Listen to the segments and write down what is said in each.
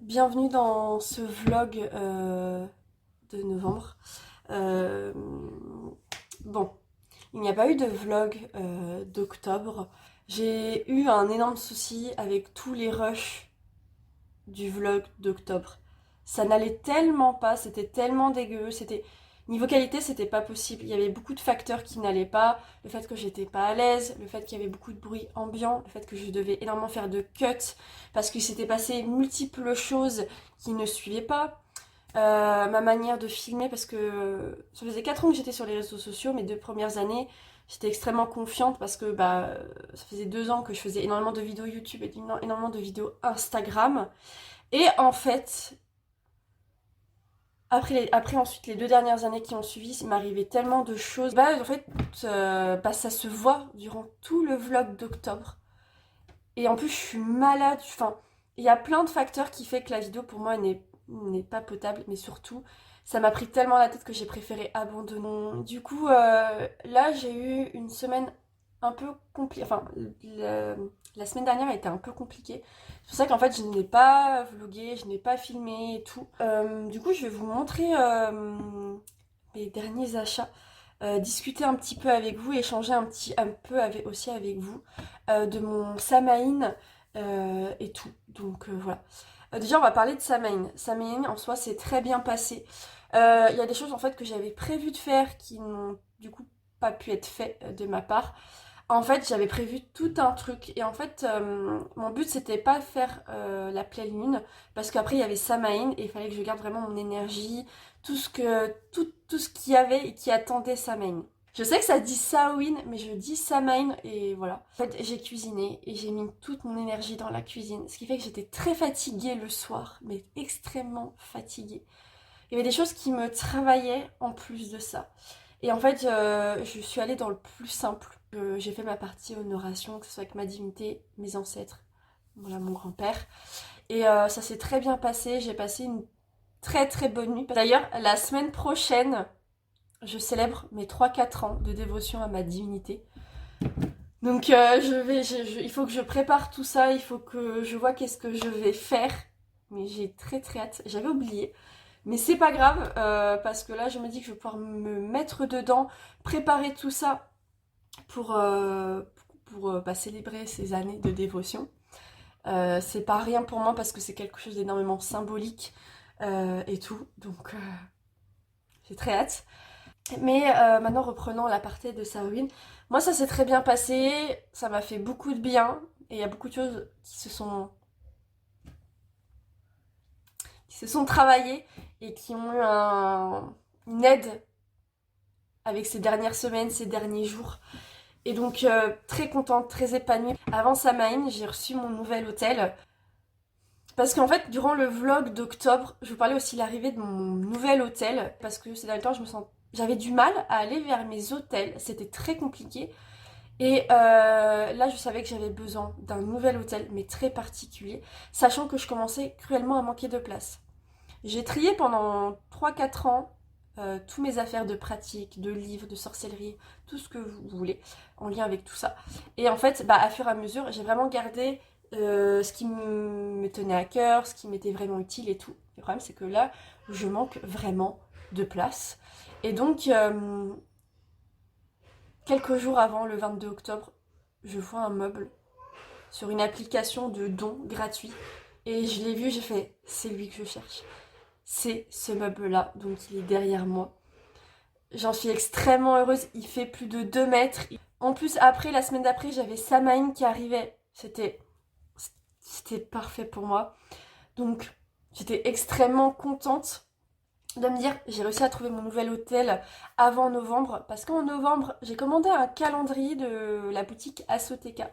Bienvenue dans ce vlog de novembre. Euh, bon, il n'y a pas eu de vlog d'octobre. J'ai eu un énorme souci avec tous les rushs du vlog d'octobre. Ça n'allait tellement pas, c'était tellement dégueu, c'était... Niveau qualité, c'était pas possible. Il y avait beaucoup de facteurs qui n'allaient pas. Le fait que j'étais pas à l'aise, le fait qu'il y avait beaucoup de bruit ambiant, le fait que je devais énormément faire de cuts parce qu'il s'était passé multiples choses qui ne suivaient pas. Ma manière de filmer, parce que ça faisait 4 ans que j'étais sur les réseaux sociaux, mes 2 premières années, j'étais extrêmement confiante parce que ça faisait 2 ans que je faisais énormément de vidéos YouTube et énormément de vidéos Instagram. Et en fait, après ensuite les 2 dernières années qui ont suivi, il m'arrivait tellement de choses. En fait, ça se voit durant tout le vlog d'octobre. Et en plus, je suis malade. Enfin, il y a plein de facteurs qui fait que la vidéo pour moi n'est pas potable, mais surtout, ça m'a pris tellement la tête que j'ai préféré abandonner. Du coup, là, j'ai eu une semaine un peu compliquée. Enfin, la semaine dernière a été un peu compliquée. C'est pour ça qu'en fait, je n'ai pas vlogué, je n'ai pas filmé et tout. Du coup, je vais vous montrer mes derniers achats. Discuter un petit peu avec vous, échanger un peu aussi avec vous de mon Samaïn et tout. Donc voilà. Déjà, on va parler de Samaïn. Samaïn, en soi, c'est très bien passé. Il y a des choses en fait que j'avais prévu de faire qui n'ont du coup pas pu être faites de ma part. En fait, j'avais prévu tout un truc et en fait, mon but c'était pas faire la pleine lune parce qu'après il y avait Samaïn et il fallait que je garde vraiment mon énergie, tout ce qu'il y avait et qui attendait Samaïn. Je sais que ça dit Samhain, mais je dis Samaïn et voilà. En fait, j'ai cuisiné et j'ai mis toute mon énergie dans la cuisine, ce qui fait que j'étais très fatiguée le soir, mais extrêmement fatiguée. Il y avait des choses qui me travaillaient en plus de ça. Et en fait, je suis allée dans le plus simple. J'ai fait ma partie honoration, que ce soit avec ma divinité, mes ancêtres, voilà, mon grand-père. Et ça s'est très bien passé. J'ai passé une très très bonne nuit. D'ailleurs, la semaine prochaine, je célèbre mes 3 4 ans de dévotion à ma divinité. Donc il faut que je prépare tout ça, il faut que je vois qu'est-ce que je vais faire. Mais j'ai très très hâte. J'avais oublié. Mais c'est pas grave, parce que là, je me dis que je vais pouvoir me mettre dedans, préparer tout ça pour célébrer ces années de dévotion. C'est pas rien pour moi parce que c'est quelque chose d'énormément symbolique et tout. Donc, j'ai très hâte. Mais maintenant, reprenons la partie de Samhain. Moi, ça s'est très bien passé. Ça m'a fait beaucoup de bien. Et il y a beaucoup de choses qui se sont travaillées et qui ont eu une aide avec ces dernières semaines, ces derniers jours. Et donc, très contente, très épanouie. Avant Samhain, j'ai reçu mon nouvel hôtel. Parce qu'en fait, durant le vlog d'octobre, je vous parlais aussi de l'arrivée de mon nouvel hôtel. Parce que ces derniers temps, j'avais du mal à aller vers mes hôtels. C'était très compliqué. Et là, je savais que j'avais besoin d'un nouvel hôtel, mais très particulier. Sachant que je commençais cruellement à manquer de place. J'ai trié pendant 3 4 ans tous mes affaires de pratique, de livres, de sorcellerie, tout ce que vous voulez en lien avec tout ça. Et en fait, à fur et à mesure, j'ai vraiment gardé ce qui me tenait à cœur, ce qui m'était vraiment utile et tout. Le problème, c'est que là, je manque vraiment de place. Et donc, quelques jours avant, le 22 octobre, je vois un meuble sur une application de dons gratuit. Et je l'ai vu, j'ai fait, c'est lui que je cherche. C'est ce meuble-là, donc il est derrière moi. J'en suis extrêmement heureuse, il fait plus de 2 mètres. En plus, après, la semaine d'après, j'avais Samaïn qui arrivait. C'était parfait pour moi. Donc, j'étais extrêmement contente de me dire, j'ai réussi à trouver mon nouvel hôtel avant novembre. Parce qu'en novembre, j'ai commandé un calendrier de la boutique Asoteka.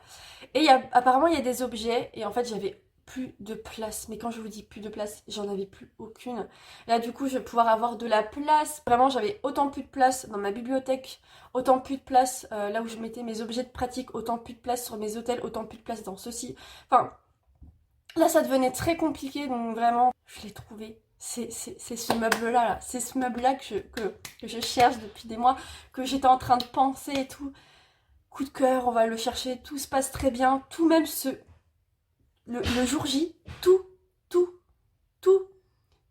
Et apparemment, il y a des objets. Et en fait, j'avais plus de place. Mais quand je vous dis plus de place, j'en avais plus aucune. Là, du coup, je vais pouvoir avoir de la place. Vraiment, j'avais autant plus de place dans ma bibliothèque, autant plus de place là où je mettais mes objets de pratique, autant plus de place sur mes hôtels, autant plus de place dans ceci. Enfin, là, ça devenait très compliqué. Donc, vraiment, je l'ai trouvé. C'est ce meuble-là, là. C'est ce meuble-là que je cherche depuis des mois, que j'étais en train de penser et tout. Coup de cœur, on va le chercher, tout se passe très bien, tout même le jour J, tout. tout,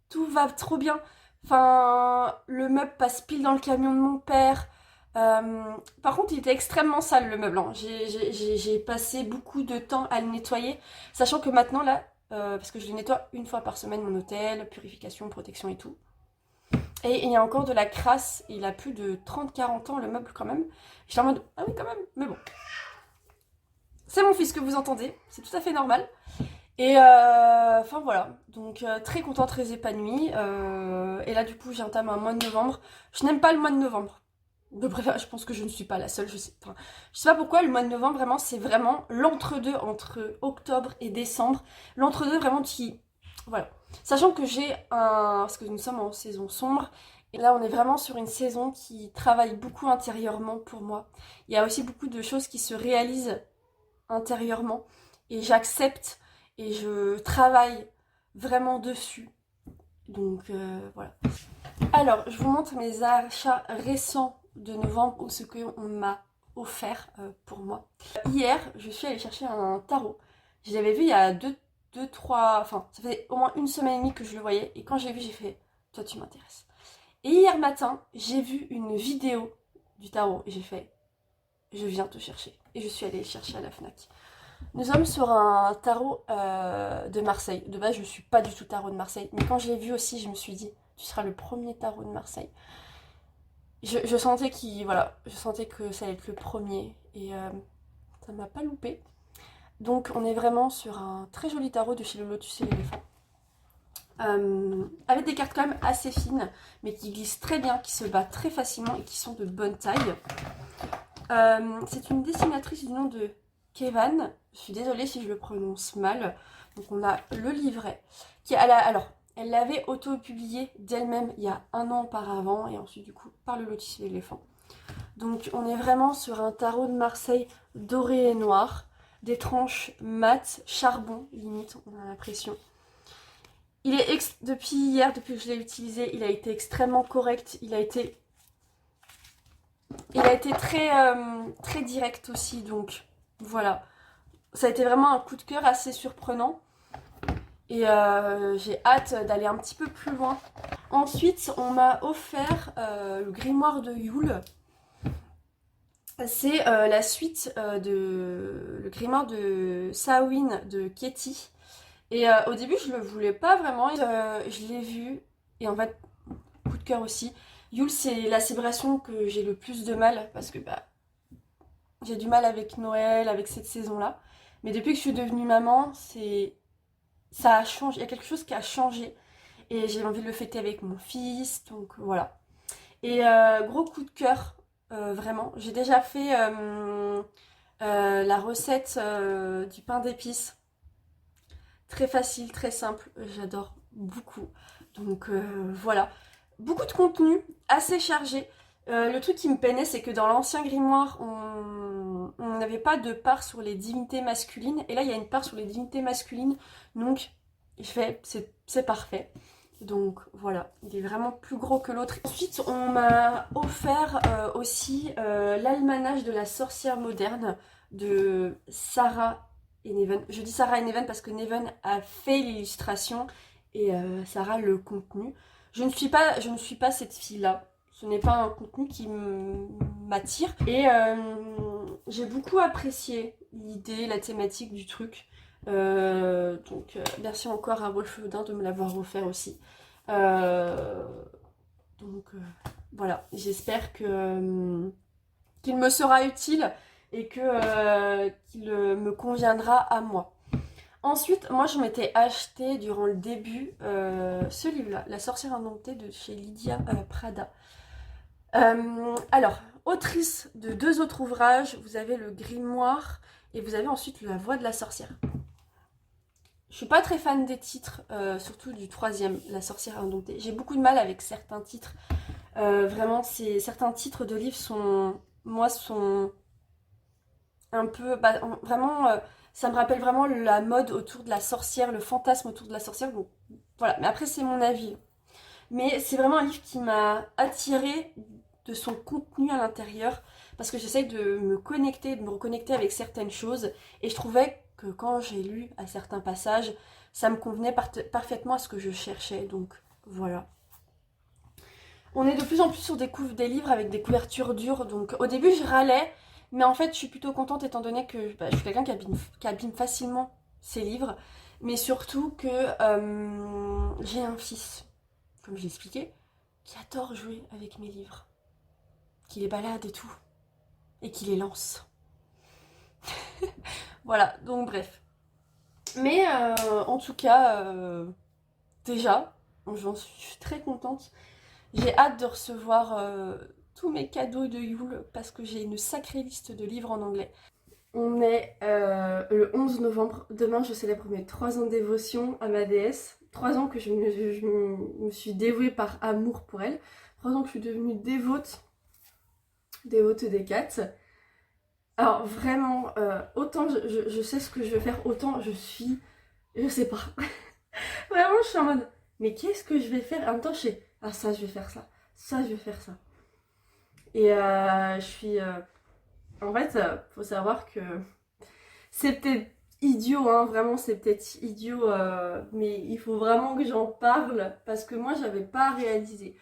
tout va trop bien. Enfin, le meuble passe pile dans le camion de mon père. Par contre, il était extrêmement sale le meuble, hein. J'ai passé beaucoup de temps à le nettoyer, sachant que maintenant là, parce que je le nettoie une fois par semaine mon hôtel, purification, protection et tout. Et il y a encore de la crasse, il a plus de 30-40 ans le meuble quand même. J'étais en mode, ah oui quand même, mais bon. C'est mon fils que vous entendez, c'est tout à fait normal. Et enfin voilà, donc très contente, très épanouie. Et là du coup j'entame un mois de novembre. Je n'aime pas le mois de novembre. De préférence, je pense que je ne suis pas la seule. Enfin, je sais pas pourquoi le mois de novembre vraiment c'est vraiment l'entre-deux entre octobre et décembre. L'entre-deux vraiment qui... Voilà. Sachant que j'ai un... Parce que nous sommes en saison sombre. Et là on est vraiment sur une saison qui travaille beaucoup intérieurement pour moi. Il y a aussi beaucoup de choses qui se réalisent intérieurement. Et j'accepte et je travaille vraiment dessus. Donc voilà. Alors, je vous montre mes achats récents de novembre ou ce qu'on m'a offert pour moi. Hier, je suis allée chercher un tarot. Je l'avais vu il y a trois... Enfin, ça fait au moins une semaine et demie que je le voyais. Et quand j'ai vu, j'ai fait, toi tu m'intéresses. Et hier matin, j'ai vu une vidéo du tarot. Et j'ai fait, je viens te chercher. Et je suis allée le chercher à la FNAC. Nous sommes sur un tarot de Marseille. De base, je ne suis pas du tout tarot de Marseille. Mais quand je l'ai vu aussi, je me suis dit, tu seras le premier tarot de Marseille. Je sentais voilà, je sentais que ça allait être le premier. Et ça m'a pas loupé. Donc, on est vraiment sur un très joli tarot de chez le Lotus et l'éléphant. Avec des cartes quand même assez fines, mais qui glissent très bien, qui se battent très facilement et qui sont de bonne taille. C'est une dessinatrice du nom de Kevan, je suis désolée si je le prononce mal. Donc on a le livret qui alors elle l'avait auto-publié d'elle-même il y a un an auparavant et ensuite du coup par le Lotus et l'éléphant. Donc on est vraiment sur un tarot de Marseille doré et noir, des tranches mat, charbon limite, on a l'impression. Il est depuis hier, depuis que je l'ai utilisé, il a été extrêmement correct, il a été très, très direct aussi, donc voilà. Ça a été vraiment un coup de cœur assez surprenant. Et j'ai hâte d'aller un petit peu plus loin. Ensuite, on m'a offert le grimoire de Yule. C'est la suite le grimoire de Samhain de Katie. Et au début, je le voulais pas vraiment. Je l'ai vu. Et en fait, coup de cœur aussi. Yule, c'est la célébration que j'ai le plus de mal. Parce que j'ai du mal avec Noël, avec cette saison-là. Mais depuis que je suis devenue maman, ça a changé. Il y a quelque chose qui a changé. Et j'ai envie de le fêter avec mon fils. Donc voilà. Et gros coup de cœur, vraiment. J'ai déjà fait la recette du pain d'épices. Très facile, très simple. J'adore beaucoup. Donc voilà. Beaucoup de contenu, assez chargé. Le truc qui me peinait, c'est que dans l'ancien grimoire, on n'avait pas de part sur les divinités masculines. Et là, il y a une part sur les divinités masculines. Donc, c'est parfait. Donc voilà, il est vraiment plus gros que l'autre. Ensuite, on m'a offert aussi l'almanach de la sorcière moderne de Sarah et Neven. Je dis Sarah et Neven parce que Neven a fait l'illustration et Sarah le contenu. Je ne suis pas cette fille-là. Ce n'est pas un contenu qui m'attire. Et j'ai beaucoup apprécié l'idée, la thématique du truc. Donc merci encore à Wolfedin de me l'avoir offert aussi. Donc voilà, j'espère que qu'il me sera utile et qu'il me conviendra à moi. Ensuite, moi je m'étais acheté durant le début ce livre-là, La sorcière indomptée de chez Lydia Prada. Alors, autrice de 2 autres ouvrages, vous avez le grimoire et vous avez ensuite La voix de la sorcière. Je suis pas très fan des titres, surtout du 3e, La sorcière indomptée. J'ai beaucoup de mal avec certains titres. Vraiment, certains titres de livres sont un peu... vraiment, ça me rappelle vraiment la mode autour de la sorcière, le fantasme autour de la sorcière. Donc voilà, mais après c'est mon avis. Mais c'est vraiment un livre qui m'a attirée de son contenu à l'intérieur. Parce que j'essaye de me connecter, de me reconnecter avec certaines choses. Et je trouvais que quand j'ai lu à certains passages, ça me convenait parfaitement à ce que je cherchais, donc voilà. On est de plus en plus sur des livres avec des couvertures dures, donc au début je râlais, mais en fait je suis plutôt contente étant donné que je suis quelqu'un qui abîme facilement ses livres, mais surtout que j'ai un fils, comme je l'ai expliqué, qui adore jouer avec mes livres, qui les balade et tout, et qui les lance. Voilà, donc bref. Mais en tout cas, déjà, j'en suis très contente. J'ai hâte de recevoir tous mes cadeaux de Yule parce que j'ai une sacrée liste de livres en anglais. On est le 11 novembre. Demain, je célèbre mes 3 ans de dévotion à ma déesse. 3 ans que je me suis dévouée par amour pour elle. 3 ans que je suis devenue dévote des cats. Alors vraiment, autant je sais ce que je veux faire, autant je sais pas. Vraiment, je suis en mode, mais qu'est-ce que je vais faire? En même temps, je sais, ah ça, je vais faire ça. Ça, je vais faire ça. Et je suis... en fait, faut savoir que c'est peut-être idiot, hein, vraiment, c'est peut-être idiot, mais il faut vraiment que j'en parle parce que moi, j'avais pas réalisé.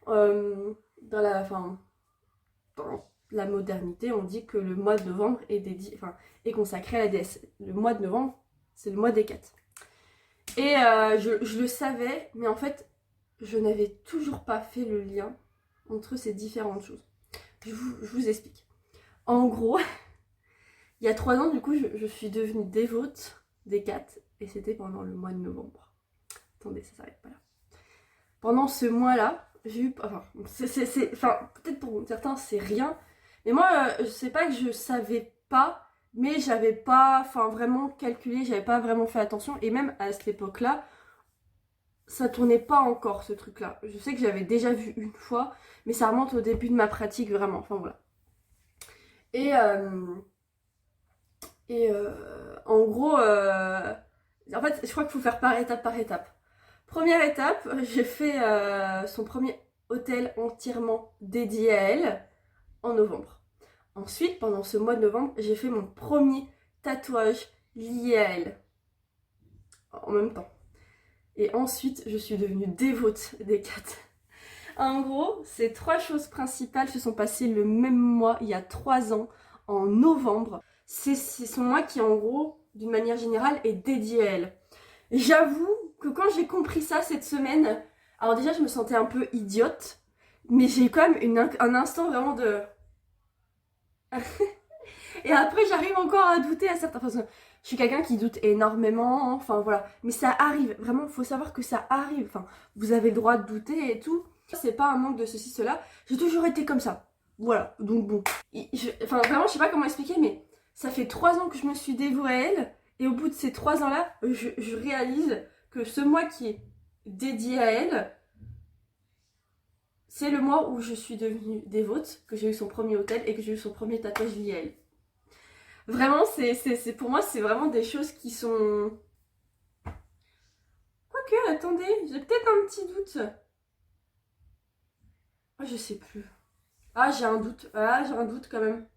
Enfin, dans la modernité, on dit que le mois de novembre est consacré à la déesse. Le mois de novembre, c'est le mois des cats. Et je le savais, mais en fait, je n'avais toujours pas fait le lien entre ces différentes choses. Je vous explique. En gros, il y a 3 ans, du coup, je suis devenue dévote des cats, et c'était pendant le mois de novembre. Attendez, ça s'arrête pas là. Pendant ce mois-là, j'ai eu... Enfin, peut-être pour certains, c'est rien, mais moi, je sais pas que je savais pas, mais j'avais pas vraiment calculé, j'avais pas vraiment fait attention, et même à cette époque-là, ça tournait pas encore ce truc-là. Je sais que j'avais déjà vu une fois, mais ça remonte au début de ma pratique vraiment. Enfin voilà. Et, en gros, en fait, je crois qu'il faut faire par étape par étape. Première étape, j'ai fait son premier hôtel entièrement dédié à elle en novembre. Ensuite, pendant ce mois de novembre, j'ai fait mon premier tatouage lié à elle en même temps. Et ensuite, je suis devenue dévote des cats. En gros, ces 3 choses principales se sont passées le même mois, il y a 3 ans, en novembre. C'est son mois qui, en gros, d'une manière générale, est dédié à elle. J'avoue que quand j'ai compris ça cette semaine, alors déjà, je me sentais un peu idiote, mais j'ai quand même un instant vraiment de... Et après, j'arrive encore à douter à certains... Parce que je suis quelqu'un qui doute énormément, enfin voilà. Mais ça arrive, vraiment, il faut savoir que ça arrive. Enfin, vous avez le droit de douter et tout. C'est pas un manque de ceci, cela. J'ai toujours été comme ça. Voilà, donc bon. Vraiment, je sais pas comment expliquer, mais ça fait 3 ans que je me suis dévouée à elle. Et au bout de ces 3 ans-là, je réalise que ce mois qui est dédié à elle, c'est le mois où je suis devenue dévote, que j'ai eu son premier hôtel et que j'ai eu son premier tatouage lié à elle. Vraiment, pour moi, c'est vraiment des choses qui sont... Quoique, attendez, j'ai peut-être un petit doute. Ah, je sais plus. Ah, j'ai un doute. Ah, j'ai un doute quand même.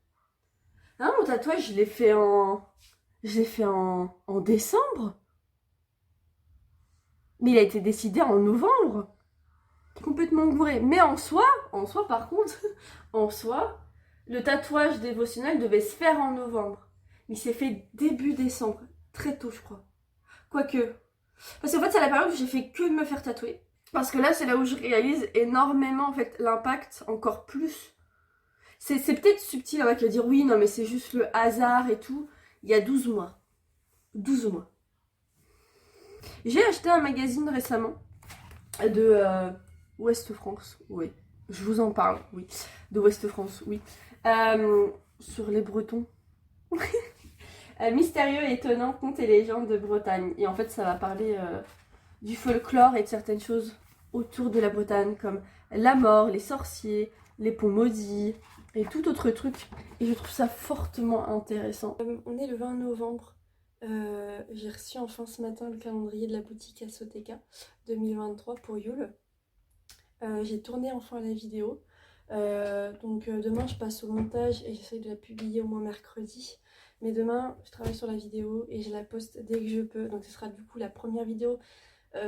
Ah, mon tatouage, je l'ai fait en... Je l'ai fait en décembre. Mais il a été décidé en novembre. Complètement gouré. Mais en soi par contre, en soi, le tatouage dévotionnel devait se faire en novembre. Mais il s'est fait début décembre. Très tôt, je crois. Quoique. Parce qu'en fait, c'est la période où j'ai fait que de me faire tatouer. Parce que là, c'est là où je réalise énormément, en fait, l'impact encore plus. C'est peut-être subtil, avec qui va dire oui, non, mais c'est juste le hasard et tout. Il y a 12 mois. 12 mois. J'ai acheté un magazine récemment de Ouest France, oui. Je vous en parle, oui. De Ouest France, oui. Sur les Bretons. Mystérieux et étonnant, contes et légendes de Bretagne. Et en fait, ça va parler du folklore et de certaines choses autour de la Bretagne, comme la mort, les sorciers, les ponts maudits et tout autre truc. Et je trouve ça fortement intéressant. On est le 20 novembre. J'ai reçu enfin ce matin le calendrier de la boutique Asoteka 2023 pour Yule. J'ai tourné enfin la vidéo. Donc demain je passe au montage et j'essaie de la publier au moins mercredi. Mais demain, je travaille sur la vidéo et je la poste dès que je peux. Donc ce sera du coup la première vidéo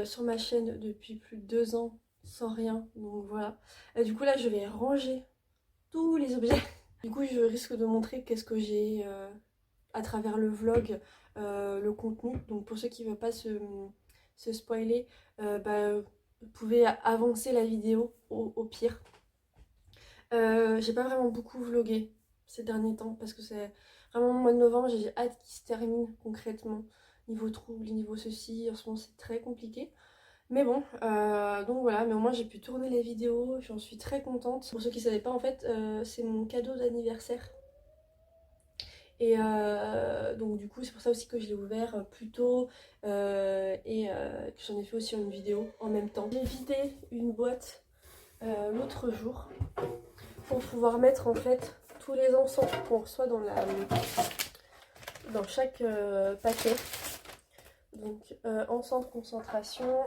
sur ma chaîne depuis plus de 2 ans sans rien. Donc voilà. Du coup là, je vais ranger tous les objets. Du coup, je risque de montrer qu'est-ce que j'ai à travers le vlog, le contenu. Donc pour ceux qui ne veulent pas se spoiler, vous pouvez avancer la vidéo au pire. J'ai pas vraiment beaucoup vlogué ces derniers temps parce que c'est vraiment le mois de novembre, j'ai hâte qu'il se termine concrètement. Niveau trouble, niveau ceci, en ce moment c'est très compliqué. Mais bon, donc voilà, mais au moins j'ai pu tourner les vidéos, j'en suis très contente. Pour ceux qui ne savaient pas, en fait, c'est mon cadeau d'anniversaire. Et donc du coup c'est pour ça aussi que je l'ai ouvert plus tôt et que j'en ai fait aussi une vidéo en même temps. J'ai vidé une boîte l'autre jour pour pouvoir mettre en fait tous les encens qu'on reçoit dans chaque paquet. Donc encens de concentration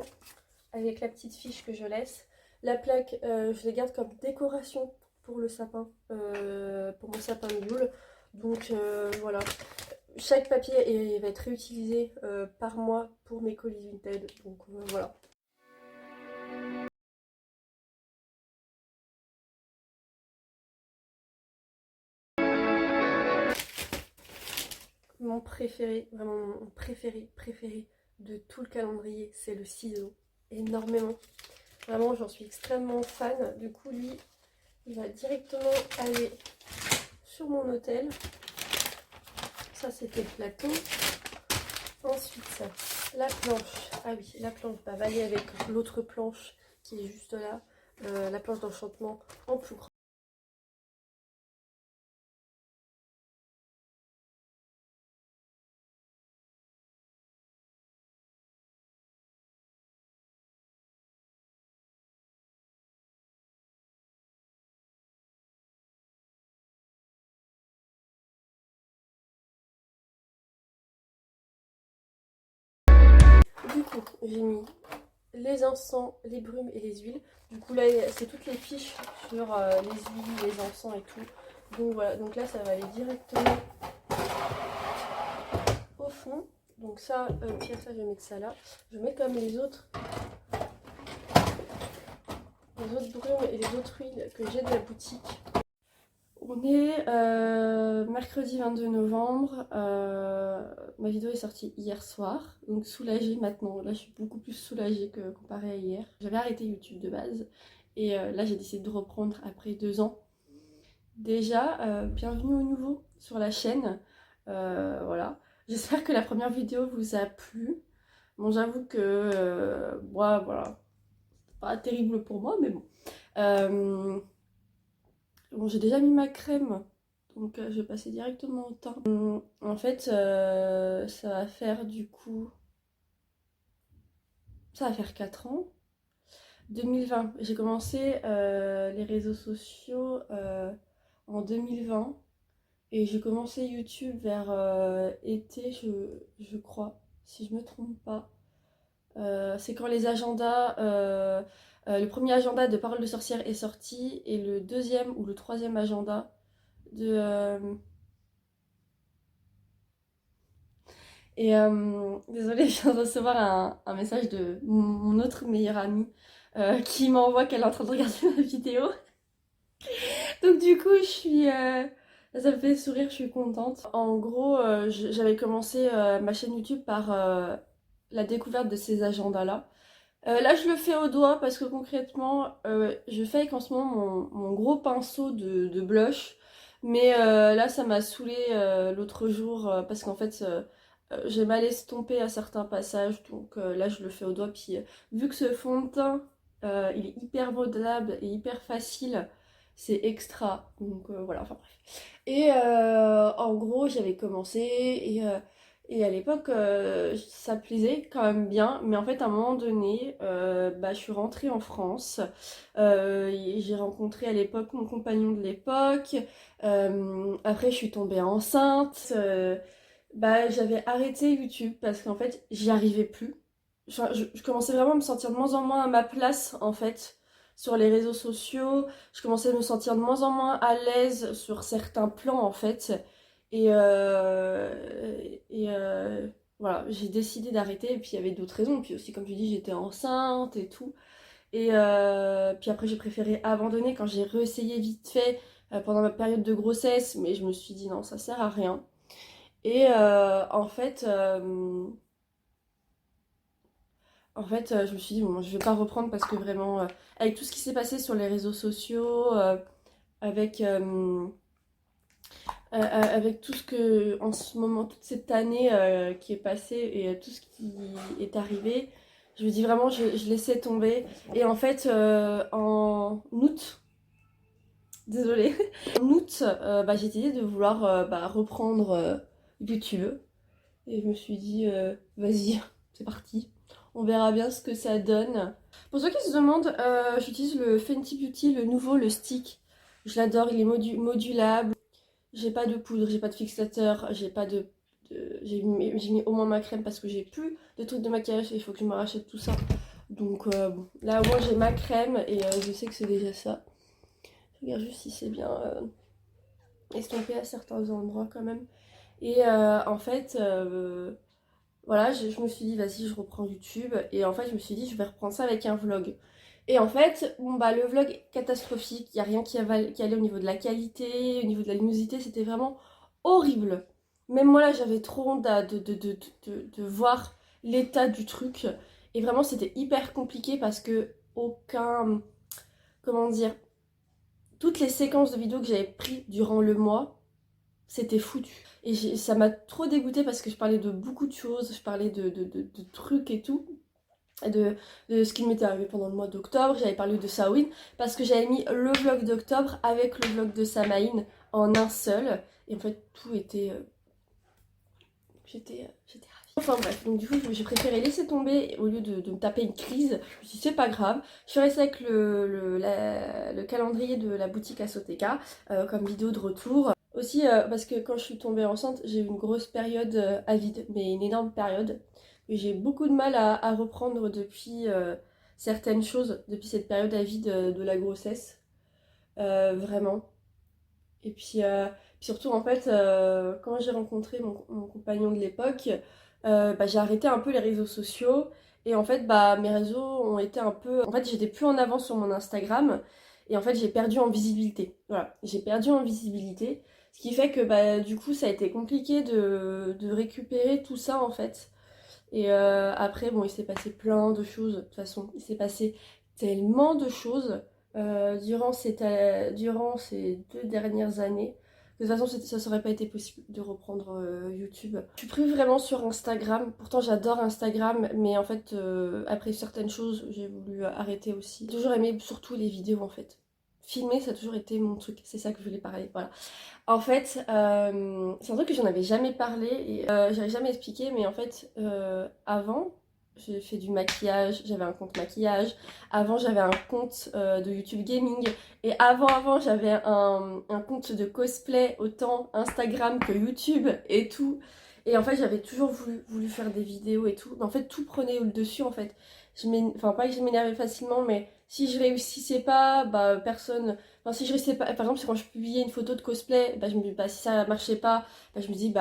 avec la petite fiche que je laisse. La plaque, je les garde comme décoration pour le sapin, pour mon sapin de Yule. Donc voilà, chaque papier va être réutilisé par mois pour mes colis Vinted. Donc voilà. Mon préféré, vraiment mon préféré de tout le calendrier, c'est le ciseau. Énormément. Vraiment, j'en suis extrêmement fan. Du coup, lui, il va directement aller sur mon hôtel. Ça, c'était le plateau. Ensuite, la planche. Ah oui, la planche va aller avec l'autre planche qui est juste là. La planche d'enchantement en plus grand. Du coup, j'ai mis les encens, les brumes et les huiles. Du coup là c'est toutes les fiches sur les huiles, les encens et tout. Donc voilà, donc là ça va aller directement au fond. Donc ça, Pierre, ça je vais mettre ça là. Je mets comme les autres brumes et les autres huiles que j'ai de la boutique. On est mercredi 22 novembre, ma vidéo est sortie hier soir, donc soulagée maintenant, là je suis beaucoup plus soulagée que comparé à hier. J'avais arrêté YouTube de base et là j'ai décidé de reprendre après 2 ans. Déjà, bienvenue au nouveau sur la chaîne, voilà. J'espère que la première vidéo vous a plu. Bon, j'avoue que moi, voilà, pas terrible pour moi, mais bon. Bon, j'ai déjà mis ma crème, donc je vais passer directement au teint. En fait, ça va faire du coup... Ça va faire 4 ans. 2020, j'ai commencé les réseaux sociaux en 2020. Et j'ai commencé YouTube vers été, je crois, si je me trompe pas. C'est quand les agendas... le premier agenda de Parole de sorcière est sorti et le deuxième ou le troisième agenda de... Et désolée, je viens de recevoir un message de mon autre meilleure amie qui m'envoie qu'elle est en train de regarder ma vidéo. Donc du coup, ça me fait sourire, je suis contente. En gros, j'avais commencé ma chaîne YouTube par la découverte de ces agendas-là. Là, je le fais au doigt parce que concrètement, je fake en ce moment mon gros pinceau de blush. Mais là, ça m'a saoulé l'autre jour parce qu'en fait, j'ai mal estompé à certains passages. Donc là, je le fais au doigt. Puis vu que ce fond de teint, il est hyper modelable et hyper facile, c'est extra. Donc voilà, enfin bref. Et en gros, j'avais commencé et à l'époque, ça plaisait quand même bien, mais en fait, à un moment donné, je suis rentrée en France. Et j'ai rencontré à l'époque mon compagnon de l'époque. Après, je suis tombée enceinte. J'avais arrêté YouTube parce qu'en fait, j'y arrivais plus. Je commençais vraiment à me sentir de moins en moins à ma place, en fait, sur les réseaux sociaux. Je commençais à me sentir de moins en moins à l'aise sur certains plans, en fait. Et voilà, j'ai décidé d'arrêter. Et puis il y avait d'autres raisons. Puis aussi, comme tu dis, j'étais enceinte et tout. Puis après, j'ai préféré abandonner quand j'ai réessayé vite fait pendant ma période de grossesse. Mais je me suis dit non, ça sert à rien. En fait, je me suis dit, bon, je vais pas reprendre parce que vraiment, avec tout ce qui s'est passé sur les réseaux sociaux, avec, avec tout ce que, en ce moment, toute cette année qui est passée et tout ce qui est arrivé, je me dis vraiment, je laissais tomber. Et en fait, en août, désolée, en août, j'ai décidé de vouloir reprendre YouTube. Et je me suis dit, vas-y, c'est parti. On verra bien ce que ça donne. Pour ceux qui se demandent, j'utilise le Fenty Beauty, le nouveau, le stick. Je l'adore, il est modulable. J'ai pas de poudre, j'ai pas de fixateur, j'ai pas j'ai mis au moins ma crème parce que j'ai plus de trucs de maquillage et il faut que je me rachète tout ça. Donc bon, là au moins j'ai ma crème et je sais que c'est déjà ça. Je regarde juste si c'est bien estompé à certains endroits quand même. Et en fait, voilà, je me suis dit, vas-y, je reprends YouTube. Et en fait, je me suis dit, je vais reprendre ça avec un vlog. Et en fait, bon, le vlog est catastrophique. Il n'y a rien qui allait au niveau de la qualité, au niveau de la luminosité. C'était vraiment horrible. Même moi, là, j'avais trop honte de voir l'état du truc. Et vraiment, c'était hyper compliqué parce que aucun... Comment dire? Toutes les séquences de vidéos que j'avais prises durant le mois, c'était foutu. Et ça m'a trop dégoûtée parce que je parlais de beaucoup de choses, je parlais de trucs et tout, de ce qui m'était arrivé pendant le mois d'octobre. J'avais parlé de Samhain parce que j'avais mis le vlog d'octobre avec le vlog de Samhain en un seul. Et en fait, tout était... j'étais ravie. Enfin bref, donc du coup, j'ai préféré laisser tomber au lieu de me taper une crise. Je me suis dit, c'est pas grave. Je suis restée avec le calendrier de la boutique Asoteka comme vidéo de retour. Aussi parce que quand je suis tombée enceinte, j'ai eu une grosse période à vide, mais une énorme période. Et j'ai beaucoup de mal à reprendre depuis certaines choses, depuis cette période à vide de la grossesse. Vraiment. Et puis surtout, en fait, quand j'ai rencontré mon compagnon de l'époque, j'ai arrêté un peu les réseaux sociaux. Et en fait, mes réseaux ont été un peu... En fait, j'étais plus en avant sur mon Instagram. Et en fait, j'ai perdu en visibilité. Voilà, j'ai perdu en visibilité. Ce qui fait que du coup, ça a été compliqué de récupérer tout ça, en fait. Et après, bon, il s'est passé plein de choses. De toute façon, il s'est passé tellement de choses durant ces 2 dernières années. De toute façon, ça serait pas été possible de reprendre YouTube. Je suis plus vraiment sur Instagram. Pourtant, j'adore Instagram, mais en fait, après certaines choses, j'ai voulu arrêter aussi. J'ai toujours aimé surtout les vidéos en fait. Filmer, ça a toujours été mon truc. C'est ça que je voulais parler. Voilà. En fait, c'est un truc que j'en avais jamais parlé et j'avais jamais expliqué, mais en fait, avant, j'ai fait du maquillage, j'avais un compte maquillage, avant j'avais un compte de YouTube Gaming, et avant j'avais un compte de cosplay, autant Instagram que YouTube et tout. Et en fait, j'avais toujours voulu faire des vidéos et tout, mais en fait, tout prenait le dessus en fait. Enfin, pas que je m'énervais facilement, mais si je réussissais pas, personne. Enfin, si je restais pas, par exemple, c'est quand je publiais une photo de cosplay, je me dis, si ça marchait pas, je me dis,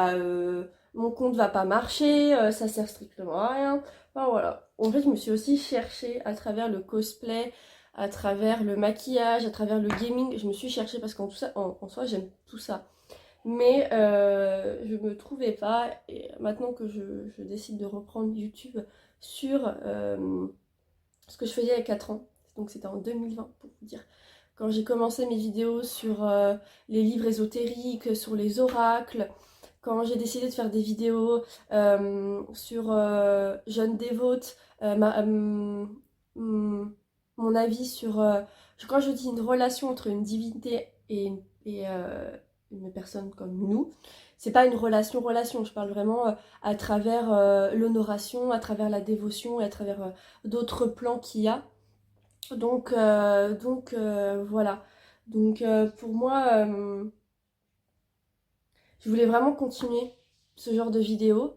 mon compte va pas marcher, ça sert strictement à rien. Enfin, voilà. En fait, je me suis aussi cherchée à travers le cosplay, à travers le maquillage, à travers le gaming. Je me suis cherchée parce qu'en tout ça, en soi, j'aime tout ça. Mais je me trouvais pas. Et maintenant que je décide de reprendre YouTube sur ce que je faisais il y a 4 ans, donc c'était en 2020 pour vous dire. Quand j'ai commencé mes vidéos sur les livres ésotériques, sur les oracles, quand j'ai décidé de faire des vidéos sur Jeune Dévote, mon avis sur, quand je dis une relation entre une divinité et une personne comme nous, c'est pas une relation, je parle vraiment à travers l'honoration, à travers la dévotion et à travers d'autres plans qu'il y a. Donc voilà. Donc pour moi, je voulais vraiment continuer ce genre de vidéos.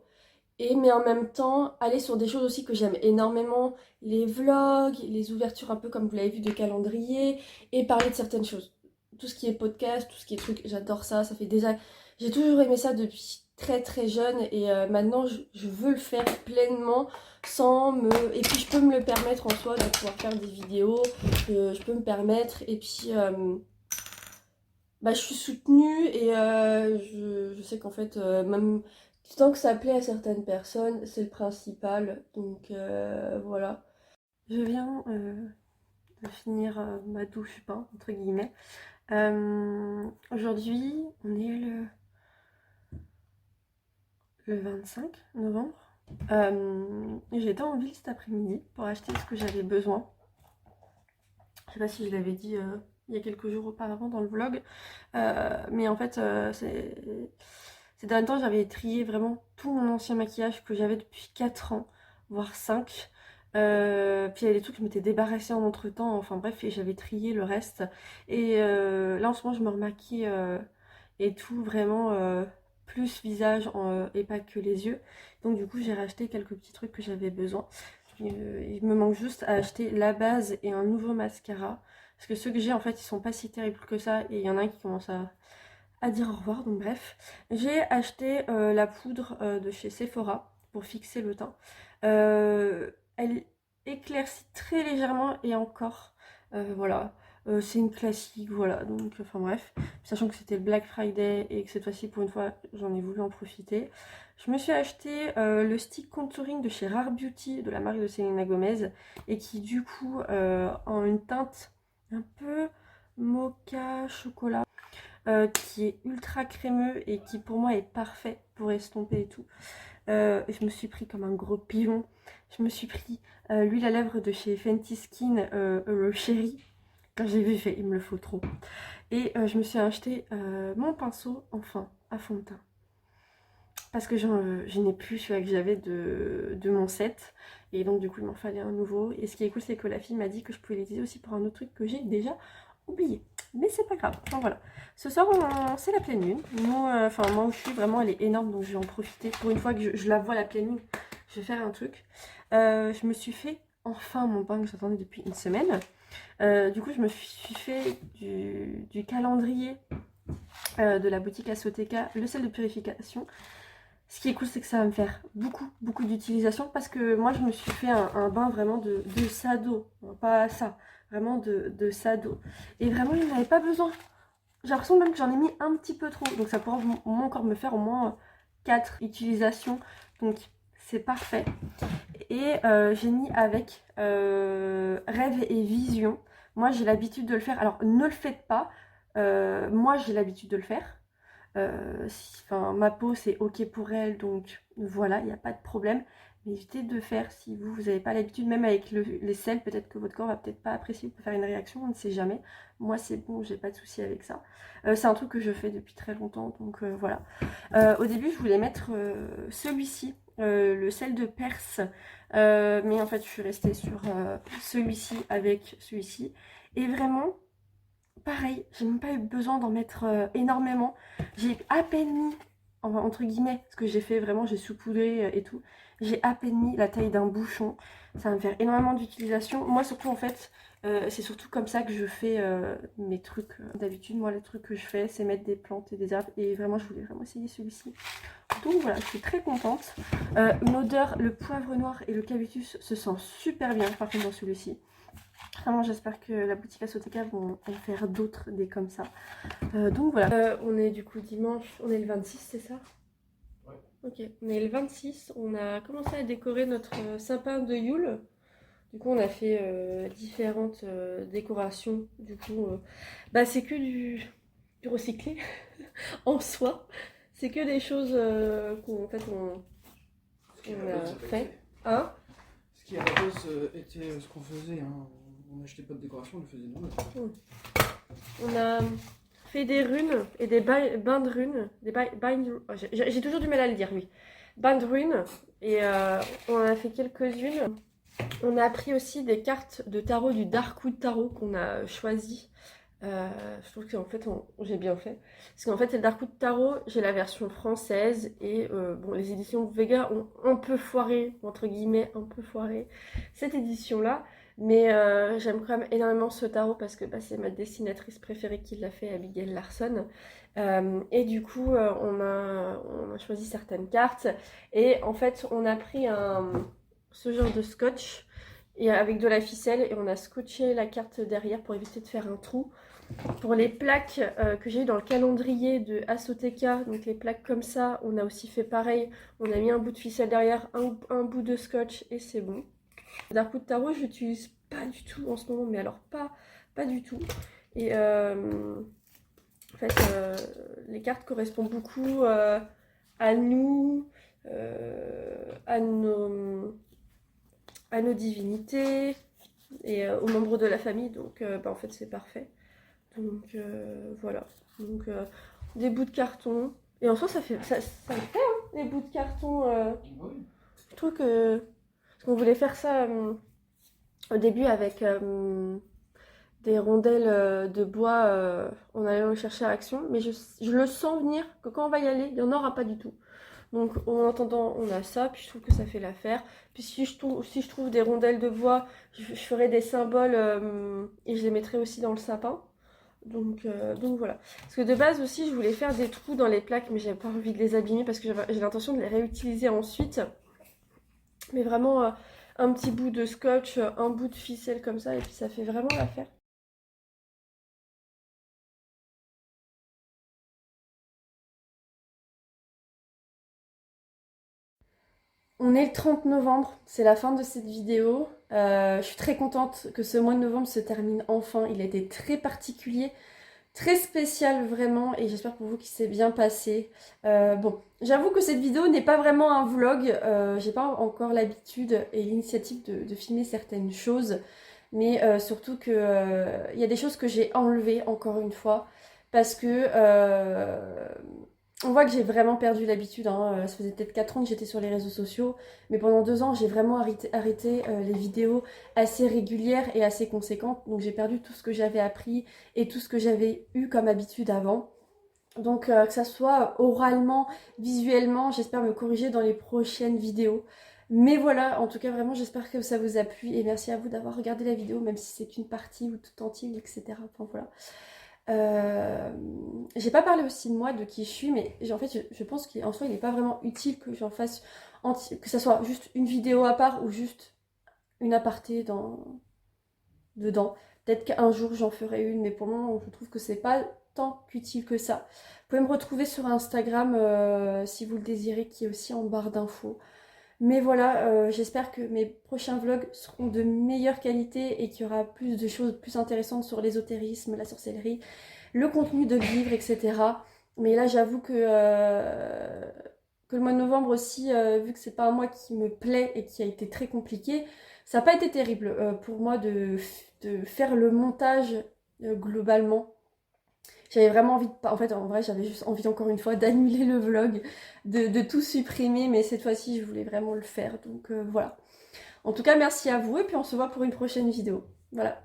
Mais en même temps, aller sur des choses aussi que j'aime énormément, les vlogs, les ouvertures un peu comme vous l'avez vu de calendrier, et parler de certaines choses. Tout ce qui est podcast, tout ce qui est truc, j'adore ça. Ça fait déjà... J'ai toujours aimé ça depuis très très jeune et maintenant je veux le faire pleinement sans me... Et puis je peux me le permettre en soi de pouvoir faire des vidéos, je peux me permettre et puis bah, je suis soutenue et je sais qu'en fait même tant que ça plaît à certaines personnes c'est le principal donc voilà. Je viens de finir ma douche bain entre guillemets. Aujourd'hui on est le 25 novembre. J'étais en ville cet après-midi pour acheter ce que j'avais besoin. Je sais pas si je l'avais dit il y a quelques jours auparavant dans le vlog. Mais en fait, ces derniers temps, j'avais trié vraiment tout mon ancien maquillage que j'avais depuis 4 ans, voire 5. Puis il y a des trucs que je m'étais débarrassée en entre-temps. Enfin bref, et j'avais trié le reste. Et là, en ce moment, je me remaquille et tout vraiment plus visage et pas que les yeux. Donc du coup, j'ai racheté quelques petits trucs que j'avais besoin. Il me manque juste à acheter la base et un nouveau mascara. Parce que ceux que j'ai en fait ils sont pas si terribles que ça. Et il y en a un qui commence à dire au revoir. Donc bref. J'ai acheté la poudre de chez Sephora pour fixer le teint. Elle éclaircit très légèrement et encore. Voilà. C'est une classique, voilà. Donc enfin bref. Sachant que c'était le Black Friday et que cette fois-ci pour une fois j'en ai voulu en profiter. Je me suis acheté le stick contouring de chez Rare Beauty de la marque de Selena Gomez et qui du coup en une teinte un peu mocha chocolat qui est ultra crémeux et qui pour moi est parfait pour estomper et tout. Et je me suis pris comme un gros pilon. Je me suis pris l'huile à lèvres de chez Fenty Skin le Cherry. Quand j'ai vu, j'ai fait il me le faut trop. Et je me suis acheté mon pinceau enfin à fond de teint. Parce que je n'ai plus celui que j'avais de mon set. Et donc du coup il m'en fallait un nouveau. Et ce qui est cool c'est que la fille m'a dit que je pouvais l'utiliser aussi pour un autre truc que j'ai déjà oublié. Mais c'est pas grave. Enfin voilà. Ce soir c'est la pleine lune. Moi où je suis vraiment elle est énorme donc je vais en profiter. Pour une fois que je la vois la pleine lune, je vais faire un truc. Je me suis fait enfin mon pain que j'attendais depuis une semaine. Du coup je me suis fait du calendrier de la boutique Asoteka, le sel de purification. Ce qui est cool, c'est que ça va me faire beaucoup d'utilisation parce que moi, je me suis fait un bain vraiment de sado. Pas ça, vraiment de sado. Et vraiment, il n'en avait pas besoin. J'ai l'impression même que j'en ai mis un petit peu trop. Donc ça pourra au moins encore me faire au moins 4 utilisations. Donc c'est parfait. Et j'ai mis avec Rêve et Vision. Moi, j'ai l'habitude de le faire. Alors, ne le faites pas. Moi, j'ai l'habitude de le faire. Ma peau c'est ok pour elle donc voilà il n'y a pas de problème mais évitez de faire si vous n'avez pas l'habitude même avec les sels peut-être que votre corps va peut-être pas apprécier, peut faire une réaction, on ne sait jamais. Moi c'est bon, j'ai pas de souci avec ça. C'est un truc que je fais depuis très longtemps donc voilà. Au début je voulais mettre celui-ci, le sel de Perse, mais en fait je suis restée sur celui-ci avec celui-ci et vraiment pareil, j'ai même pas eu besoin d'en mettre énormément. J'ai à peine mis, entre guillemets, parce que j'ai fait vraiment, j'ai saupoudré et tout. J'ai à peine mis la taille d'un bouchon. Ça va me faire énormément d'utilisation. Moi surtout en fait, c'est surtout comme ça que je fais mes trucs. D'habitude, moi les trucs que je fais, c'est mettre des plantes et des arbres. Et vraiment, je voulais vraiment essayer celui-ci. Donc voilà, je suis très contente. Une odeur, le poivre noir et le cavitus se sent super bien par contre dans celui-ci. Vraiment, j'espère que la boutique Asoteka vont en faire d'autres des comme ça. Donc voilà. On est du coup dimanche, on est le 26, c'est ça? Ouais. Ok, on est le 26, on a commencé à décorer notre sapin de Yule. Du coup, on a fait différentes décorations. Du coup, c'est que du recyclé en soi. C'est que des choses qu'on a fait. Hein? Ce qui à la base était ce qu'on faisait, hein. On n'achetait pas de décoration, on le faisait nous-mêmes. On a fait des runes et des bains de runes. J'ai toujours du mal à le dire, oui. Bains de runes. Et on en a fait quelques-unes. On a pris aussi des cartes de tarot du Darkwood Tarot qu'on a choisi. Je trouve qu'en fait, j'ai bien fait. Parce qu'en fait, le Darkwood Tarot, j'ai la version française. Et bon, les éditions Vega ont un peu foiré, entre guillemets, un peu foiré cette édition-là. Mais j'aime quand même énormément ce tarot parce que c'est ma dessinatrice préférée qui l'a fait, Abigail Larson. Et du coup, on a choisi certaines cartes. Et en fait, on a pris ce genre de scotch et avec de la ficelle et on a scotché la carte derrière pour éviter de faire un trou. Pour les plaques que j'ai eu dans le calendrier de Asoteka, donc les plaques comme ça, on a aussi fait pareil. On a mis un bout de ficelle derrière, un bout de scotch et c'est bon. Darkwood Tarot, je l'utilise pas du tout en ce moment, mais alors pas du tout. Et en fait, les cartes correspondent beaucoup à nous, à nos divinités et aux membres de la famille. Donc, en fait, c'est parfait. Donc, voilà. Donc, des bouts de carton. Et en soi, ça le fait, hein, les bouts de carton. Oui. Je trouve que... Parce qu'on voulait faire ça au début avec des rondelles de bois en allant le chercher à Action. Mais je le sens venir que quand on va y aller, il n'y en aura pas du tout. Donc en attendant, on a ça, puis je trouve que ça fait l'affaire. Puis si je trouve des rondelles de bois, je ferai des symboles et je les mettrai aussi dans le sapin. Donc voilà. Parce que de base aussi, je voulais faire des trous dans les plaques, mais j'avais pas envie de les abîmer parce que j'ai l'intention de les réutiliser ensuite. Mais vraiment un petit bout de scotch, un bout de ficelle comme ça, et puis ça fait vraiment l'affaire. On est le 30 novembre, c'est la fin de cette vidéo. Je suis très contente que ce mois de novembre se termine enfin. Il a été très particulier, très spécial vraiment, et j'espère pour vous qu'il s'est bien passé. Bon, j'avoue que cette vidéo n'est pas vraiment un vlog. J'ai pas encore l'habitude et l'initiative de filmer certaines choses, mais surtout que il y a des choses que j'ai enlevées encore une fois parce que on voit que j'ai vraiment perdu l'habitude, hein. Ça faisait peut-être 4 ans que j'étais sur les réseaux sociaux, mais pendant 2 ans, j'ai vraiment arrêté les vidéos assez régulières et assez conséquentes. Donc j'ai perdu tout ce que j'avais appris et tout ce que j'avais eu comme habitude avant. Donc que ça soit oralement, visuellement, j'espère me corriger dans les prochaines vidéos. Mais voilà, en tout cas vraiment j'espère que ça vous a plu et merci à vous d'avoir regardé la vidéo, même si c'est une partie ou tout entier, etc. Enfin voilà. J'ai pas parlé aussi de moi, de qui je suis, mais en fait je pense qu'en soi il n'est pas vraiment utile que j'en fasse, que ça soit juste une vidéo à part ou juste une aparté dedans. Peut-être qu'un jour j'en ferai une, mais pour le moment je trouve que c'est pas tant qu'utile que ça. Vous pouvez me retrouver sur Instagram si vous le désirez, qui est aussi en barre d'infos. Mais voilà, j'espère que mes prochains vlogs seront de meilleure qualité et qu'il y aura plus de choses plus intéressantes sur l'ésotérisme, la sorcellerie, le contenu de livres, etc. Mais là, j'avoue que le mois de novembre aussi, vu que c'est pas un mois qui me plaît et qui a été très compliqué, ça n'a pas été terrible pour moi de faire le montage globalement. J'avais vraiment envie de... En fait, en vrai, j'avais juste envie encore une fois d'annuler le vlog, de tout supprimer, mais cette fois-ci, je voulais vraiment le faire. Donc voilà. En tout cas, merci à vous et puis on se voit pour une prochaine vidéo. Voilà.